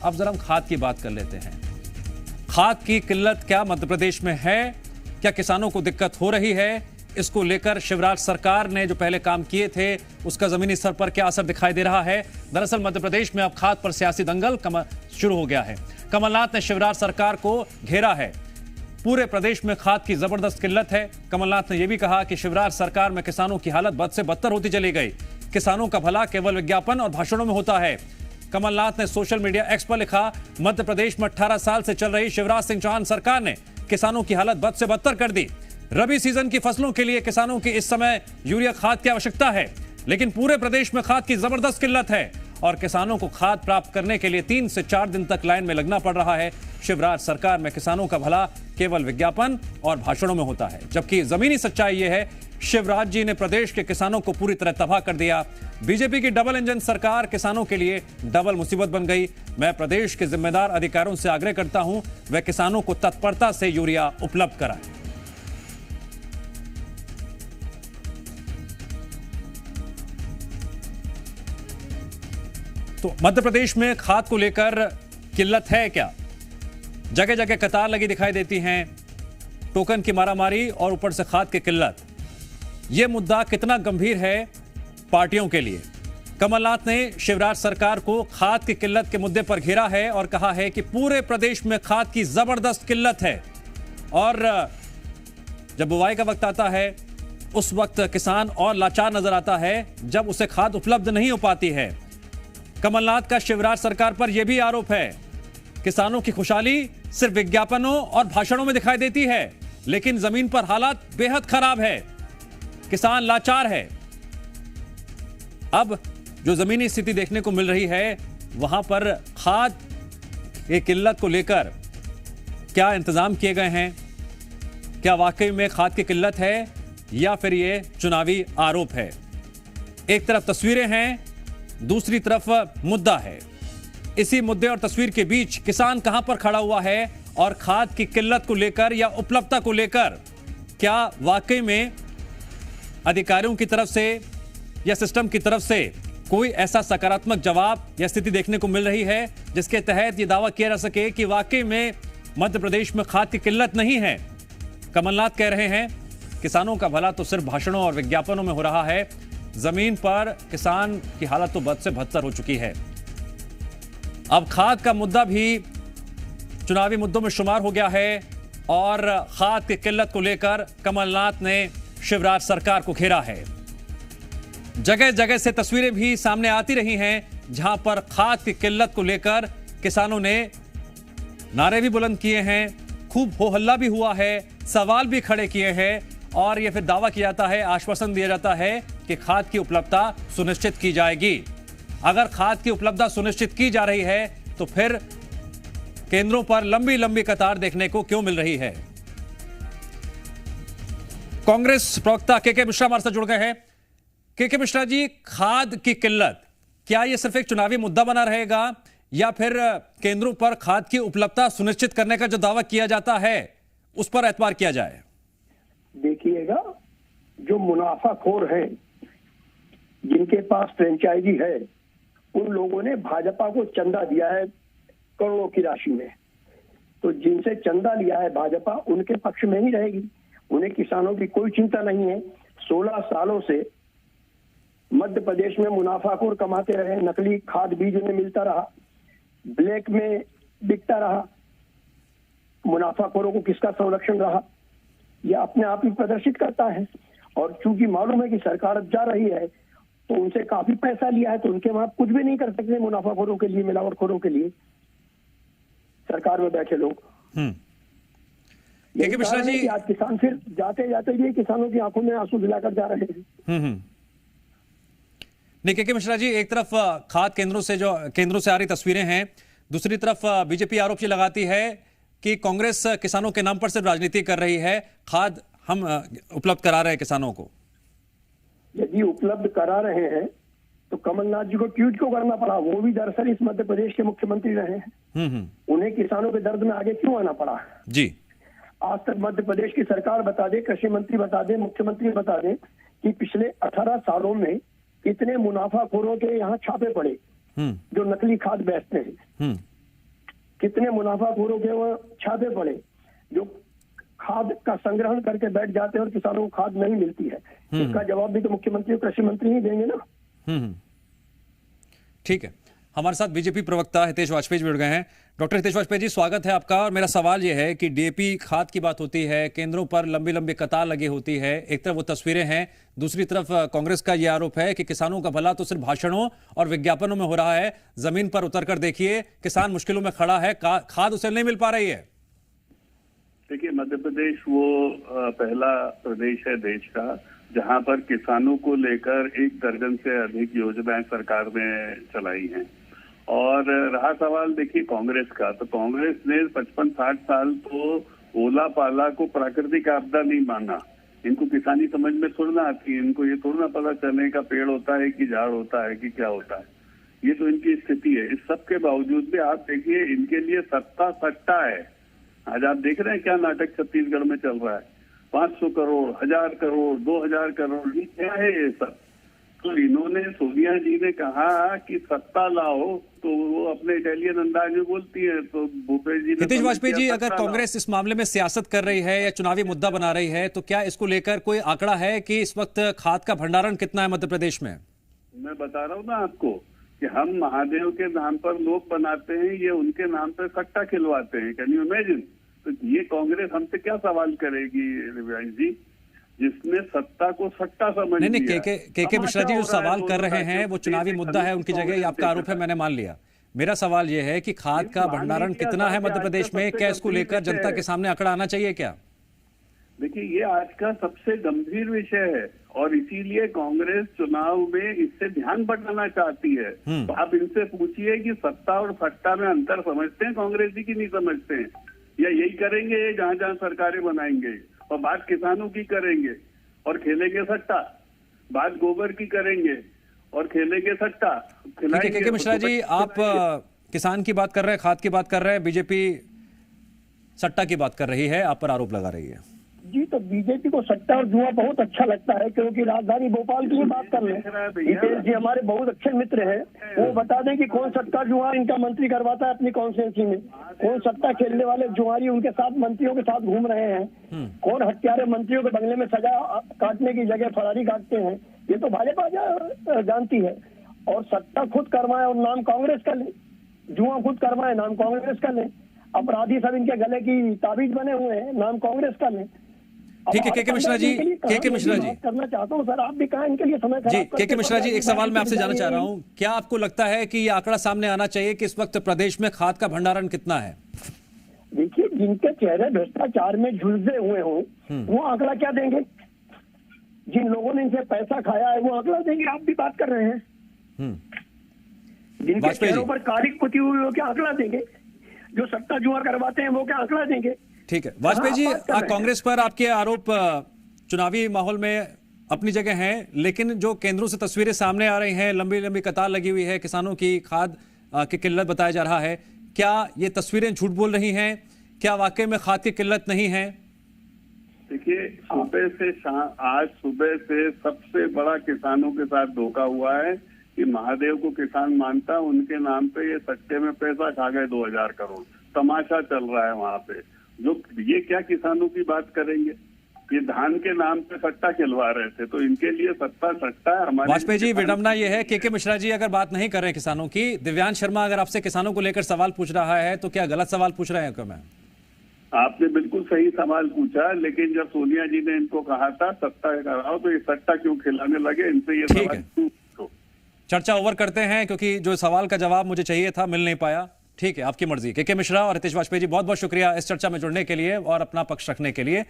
अब जरा हम खाद की बात कर लेते हैं। खाद की किल्लत क्या मध्य प्रदेश में है? क्या किसानों को दिक्कत हो रही है? इसको लेकर शिवराज सरकार ने जो पहले काम किए थे उसका जमीनी स्तर पर क्या असर दिखाई दे रहा है? दरअसल मध्य प्रदेश में अब खाद पर सियासी दंगल शुरू हो गया है। कमलनाथ ने शिवराज सरकार को घेरा है। पूरे प्रदेश में खाद की जबरदस्त किल्लत है। कमलनाथ ने यह भी कहा कि शिवराज सरकार में किसानों की हालत बद से बदतर होती चली गई। किसानों का भला केवल विज्ञापन और भाषणों में होता है। कमलनाथ ने सोशल मीडिया एक्स पर लिखा, मध्य प्रदेश में 18 साल से चल रही शिवराज सिंह चौहान सरकार ने किसानों की हालत बद से बदतर कर दी। रबी सीजन की फसलों के लिए किसानों की इस समय यूरिया खाद की आवश्यकता है, लेकिन पूरे प्रदेश में खाद की जबरदस्त किल्लत है और किसानों को खाद प्राप्त करने के लिए 3 से 4 दिन तक लाइन में लगना पड़ रहा है। शिवराज सरकार में किसानों का भला केवल विज्ञापन और भाषणों में होता है, जबकि जमीनी सच्चाई यह है शिवराज जी ने प्रदेश के किसानों को पूरी तरह तबाह कर दिया। बीजेपी की डबल इंजन सरकार किसानों के लिए डबल मुसीबत बन गई। मैं प्रदेश के जिम्मेदार अधिकारियों से आग्रह करता हूं वह किसानों को तत्परता से यूरिया उपलब्ध कराएं। तो मध्य प्रदेश में खाद को लेकर किल्लत है क्या? जगह जगह कतार लगी दिखाई देती हैं, टोकन की मारामारी और ऊपर से खाद की किल्लत। यह मुद्दा कितना गंभीर है पार्टियों के लिए? कमलनाथ ने शिवराज सरकार को खाद की किल्लत के मुद्दे पर घेरा है और कहा है कि पूरे प्रदेश में खाद की जबरदस्त किल्लत है और जब बुवाई का वक्त आता है उस वक्त किसान और लाचार नजर आता है जब उसे खाद उपलब्ध नहीं हो पाती है। कमलनाथ का शिवराज सरकार पर यह भी आरोप है, किसानों की खुशहाली सिर्फ विज्ञापनों और भाषणों में दिखाई देती है, लेकिन जमीन पर हालात बेहद खराब है, किसान लाचार है। अब जो जमीनी स्थिति देखने को मिल रही है वहां पर खाद की किल्लत को लेकर क्या इंतजाम किए गए हैं? क्या वाकई में खाद की किल्लत है या फिर ये चुनावी आरोप है? एक तरफ तस्वीरें हैं, दूसरी तरफ मुद्दा है। इसी मुद्दे और तस्वीर के बीच किसान कहां पर खड़ा हुआ है और खाद की किल्लत को लेकर या उपलब्धता को लेकर क्या वाकई में अधिकारियों की तरफ से या सिस्टम की तरफ से कोई ऐसा सकारात्मक जवाब या स्थिति देखने को मिल रही है जिसके तहत यह दावा किया जा सके कि वाकई में मध्य प्रदेश में खाद की किल्लत नहीं है? कमलनाथ कह रहे हैं किसानों का भला तो सिर्फ भाषणों और विज्ञापनों में हो रहा है, जमीन पर किसान की हालत तो बद से बदतर हो चुकी है। अब खाद का मुद्दा भी चुनावी मुद्दों में शुमार हो गया है और खाद की किल्लत को लेकर कमलनाथ ने शिवराज सरकार को घेरा है। जगह जगह से तस्वीरें भी सामने आती रही हैं जहां पर खाद की किल्लत को लेकर किसानों ने नारे भी बुलंद किए हैं, खूब हो हल्ला भी हुआ है, सवाल भी खड़े किए हैं और यह फिर दावा किया जाता है, आश्वासन दिया जाता है कि खाद की उपलब्धता सुनिश्चित की जाएगी। अगर खाद की उपलब्धता सुनिश्चित की जा रही है तो फिर केंद्रों पर लंबी लंबी कतार देखने को क्यों मिल रही है? कांग्रेस प्रवक्ता के मिश्रा हमारे साथ जुड़ गए हैं। के मिश्रा जी, खाद की किल्लत क्या यह सिर्फ एक चुनावी मुद्दा बना रहेगा या फिर केंद्रों पर खाद की उपलब्धता सुनिश्चित करने का जो दावा किया जाता है उस पर एतबार किया जाए? देखिएगा, जो मुनाफाखोर हैं, जिनके पास फ्रेंचाइजी है, उन लोगों ने भाजपा को चंदा दिया है करोड़ों की राशि में। तो जिनसे चंदा लिया है भाजपा, उनके पक्ष में ही रहेगी। उन्हें किसानों की कोई चिंता नहीं है। 16 सालों से मध्य प्रदेश में मुनाफाखोर कमाते रहे, नकली खाद बीज उन्हें मिलता रहा, ब्लैक में बिकता रहा। मुनाफाखोरों को किसका संरक्षण रहा? यह अपने आप ही प्रदर्शित करता है। और चूंकि मालूम है कि सरकार अब जा रही है तो उनसे काफी पैसा लिया है, तो उनके वहां कुछ भी नहीं कर सकते मुनाफाखोरों के लिए, मिलावटखोरों के लिए, सरकार में बैठे लोग। मिश्रा जी, आज किसान फिर जाते जाते भी किसानों की आंखों में आंसू दिलाकर जा रहे हैं। नहीं, के मिश्रा जी, एक तरफ खाद केंद्रों से आ रही तस्वीरें हैं, दूसरी तरफ बीजेपी आरोप ये लगाती है कि कांग्रेस किसानों के नाम पर सिर्फ राजनीति कर रही है, खाद हम उपलब्ध करा रहे हैं किसानों को। यदि उपलब्ध करा रहे हैं तो कमलनाथ जी को ट्वीट क्यों करना पड़ा? वो भी दरअसल इस मध्य प्रदेश के मुख्यमंत्री रहे हैं। उन्हें किसानों के दर्द में आगे क्यों आना पड़ा जी? आज तक मध्य प्रदेश की सरकार बता दे, कृषि मंत्री बता दे, मुख्यमंत्री बता दे कि पिछले 18 सालों में कितने मुनाफाखोरों के यहाँ छापे पड़े जो नकली खाद बेचते हैं। कितने मुनाफाखोरों के वहाँ छापे पड़े जो खाद का संग्रहण करके बैठ जाते हैं और किसानों को खाद नहीं मिलती है। इसका जवाब भी तो मुख्यमंत्री और कृषि मंत्री ही देंगे ना। ठीक है, हमारे साथ बीजेपी प्रवक्ता हितेश वाजपेयी जुड़ गए हैं। डॉक्टर हितेश वाजपेयी जी, स्वागत है आपका। और मेरा सवाल यह है कि डीएपी खाद की बात होती है, केंद्रों पर लंबी लंबी कतार लगी होती है, एक तरफ वो तस्वीरें हैं, दूसरी तरफ कांग्रेस का यह आरोप है कि किसानों का भला तो सिर्फ भाषणों और विज्ञापनों में हो रहा है, जमीन पर उतर कर देखिए, किसान मुश्किलों में खड़ा है, खाद उसे नहीं मिल पा रही है। देखिए, मध्य प्रदेश वो पहला प्रदेश है देश का जहां पर किसानों को लेकर 1 दर्जन से अधिक योजनाएं सरकार ने चलाई हैं। और रहा सवाल देखिए कांग्रेस का, तो कांग्रेस ने 55-60 साल तो ओला पाला को प्राकृतिक आपदा नहीं माना। इनको किसानी समझ में थोड़ा ना आती है, इनको ये थोड़ा ना पता चलने का पेड़ होता है कि झाड़ होता है कि क्या होता है। ये तो इनकी स्थिति है। इस सब के बावजूद भी आप देखिए, इनके लिए सत्ता सट्टा है। आज आप देख रहे हैं क्या नाटक छत्तीसगढ़ में चल रहा है। 500 करोड़, 1000 करोड़, 2000 करोड़, ये क्या है ये सब। तो इन्होंने, सोनिया जी ने कहा कि सत्ता लाओ, तो वो अपने इटालियन अंदाज में बोलती है। तो भूपेश जी, हितेश वाजपेयी जी, अगर कांग्रेस इस मामले में सियासत कर रही है या चुनावी मुद्दा बना रही है, तो क्या इसको लेकर कोई आंकड़ा है कि इस वक्त खाद का भंडारण कितना है मध्य प्रदेश में? मैं बता रहा हूँ ना आपको कि हम महादेव के नाम पर लोग बनाते हैं, ये उनके नाम पर सट्टा खिलवाते हैं। Can you imagine? तो ये कांग्रेस हमसे क्या सवाल करेगी दिव्यांश जी, जिसने सत्ता को सट्टा समझ लिया। नहीं, के मिश्रा जी जो सवाल कर रहे हैं वो चुनावी मुद्दा है, उनकी जगह ये आपका आरोप है, मैंने मान लिया। मेरा सवाल ये है कि खाद का भंडारण कितना है मध्य प्रदेश में, क्या इसको लेकर जनता के सामने आंकड़ा आना चाहिए क्या? देखिए, ये आज का सबसे गंभीर विषय है और इसीलिए कांग्रेस चुनाव में इससे ध्यान बटाना चाहती है। तो आप इनसे पूछिए कि सत्ता और सट्टा में अंतर समझते हैं कांग्रेस जी की नहीं समझते हैं, या यही करेंगे जहां जहां सरकारें बनाएंगे और बात किसानों की करेंगे और खेलेंगे सट्टा, बात गोबर की करेंगे और खेलेंगे सट्टा। के मिश्रा जी, आप किसान की बात कर रहे हैं, खाद की बात कर रहे हैं, बीजेपी सट्टा की बात कर रही है, आप पर आरोप लगा रही है। जी, तो बीजेपी को सट्टा और जुआ बहुत अच्छा लगता है, क्योंकि राजधानी भोपाल की बात कर लें, हितेश जी हमारे बहुत अच्छे मित्र हैं, वो बता दें कि कौन सट्टा जुआ इनका मंत्री करवाता है अपनी कॉन्स्टिट्यूंसी में, कौन सट्टा खेलने वाले जुआरी उनके साथ मंत्रियों के साथ घूम रहे हैं, कौन हत्यारे मंत्रियों के बंगले में सजा काटने की जगह फरारी काटते हैं, ये तो भाजपा जानती है। और सट्टा खुद करवाए और नाम कांग्रेस का ले, जुआ खुद करवाए नाम कांग्रेस का ले, अपराधी सब इनके गले की ताबीज बने हुए हैं, नाम कांग्रेस का ले। ठीक है, के मिश्रा जी, करना चाहता हूं सर, आप भी कहा इनके लिए समय जी। के मिश्रा जी, एक सवाल मैं आपसे जानना चाह रहा हूं, क्या आपको लगता है कि ये आंकड़ा सामने आना चाहिए कि इस वक्त प्रदेश में खाद का भंडारण कितना है? देखिए, जिनके चेहरे भ्रष्टाचार में झुलसे हुए हों वो आंकड़ा क्या देंगे? जिन लोगों ने इनसे पैसा खाया है वो आंकड़ा देंगे। आप भी बात कर रहे हैं, जिनके चेहरों पर कालिक पुती हुई वो क्या आंकड़ा देंगे? जो सट्टा जुआ करवाते हैं वो क्या आंकड़ा देंगे? ठीक है, वाजपेयी जी, कांग्रेस पर आपके आरोप चुनावी माहौल में अपनी जगह हैं, लेकिन जो केंद्रों से तस्वीरें सामने आ रही हैं, लंबी लंबी कतार लगी हुई है, किसानों की खाद की किल्लत बताया जा रहा है, क्या ये तस्वीरें झूठ बोल रही हैं? क्या वाकई में खाद की किल्लत नहीं है? देखिए, सुबह से आज सुबह से सबसे बड़ा किसानों के साथ धोखा हुआ है कि महादेव को किसान मानता, उनके नाम पे ये सट्टे में पैसा खा गए 2000 करोड़। तमाशा चल रहा है वहां पे। जो ये क्या किसानों की बात करेंगे? ये धान के नाम पे सट्टा खिलवा रहे थे, तो इनके लिए सत्ता सट्टा है। हमारे वाजपेयी जी, विडंबना ये है के मिश्रा जी अगर बात नहीं कर रहे हैं किसानों की, दिव्यांश शर्मा अगर आपसे किसानों को लेकर सवाल पूछ रहा है तो क्या गलत सवाल पूछ रहे हैं क्या? मैं आपने बिल्कुल सही सवाल पूछा, लेकिन जब सोनिया जी ने इनको कहा था सट्टा कराओ, तो ये सट्टा क्यों खिलाने लगे? इनसे ये सवाल क्यों? चर्चा ओवर करते हैं, क्योंकि जो सवाल का जवाब मुझे चाहिए था मिल नहीं पाया। ठीक है, आपकी मर्जी। के मिश्रा और हितेश वाजपेयी जी, बहुत बहुत शुक्रिया इस चर्चा में जुड़ने के लिए और अपना पक्ष रखने के लिए।